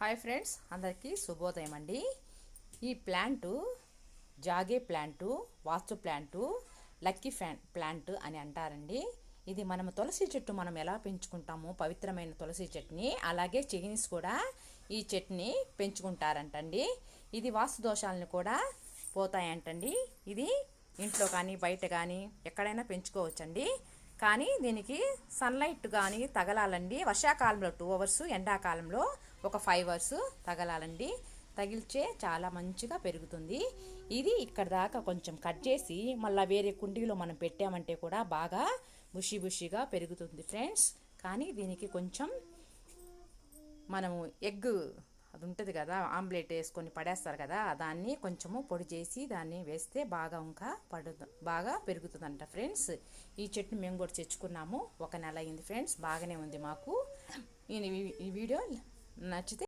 Hi friends, అందరికీ శుభోదయం అండి. ఈ ప్లాంటు జాగే ప్లాంటు, వాస్తు ప్లాంటు, లక్కీ ప్లాంట్ అని అంటారండి. ఇది మనం తులసి చెట్టు మనం ఎలా పెంచుకుంటామో పవిత్రమైన తులసి చెట్టుని, అలాగే చైనీస్ కూడా ఈ చెట్టుని పెంచుకుంటారంటండి. ఇది వాస్తు దోషాలను కూడా పోతాయంటండి. ఇది ఇంట్లో కానీ బయట కానీ ఎక్కడైనా పెంచుకోవచ్చండి. కానీ దీనికి సన్లైట్ కానీ తగలాలండి. వర్షాకాలంలో 2 అవర్స్, ఎండాకాలంలో ఒక 5 అవర్స్ తగలాలండి. తగిలిచే చాలా మంచిగా పెరుగుతుంది. ఇది ఇక్కడ దాకా కొంచెం కట్ చేసి మళ్ళీ వేరే కుండీలో మనం పెట్టామంటే కూడా బాగా బుషిగా పెరుగుతుంది ఫ్రెండ్స్. కానీ దీనికి కొంచెం మనము ఎగ్ అది ఉంటుంది కదా, ఆమ్లెట్ వేసుకొని పడేస్తారు కదా, దాన్ని కొంచెము పొడి చేసి దాన్ని వేస్తే బాగా ఇంకా బాగా పెరుగుతుందంట ఫ్రెండ్స్. ఈ చెట్టుని మేము కూడా తెచ్చుకున్నాము, 1 నెల అయింది ఫ్రెండ్స్. బాగానే ఉంది మాకు. ఈ వీడియో నచ్చితే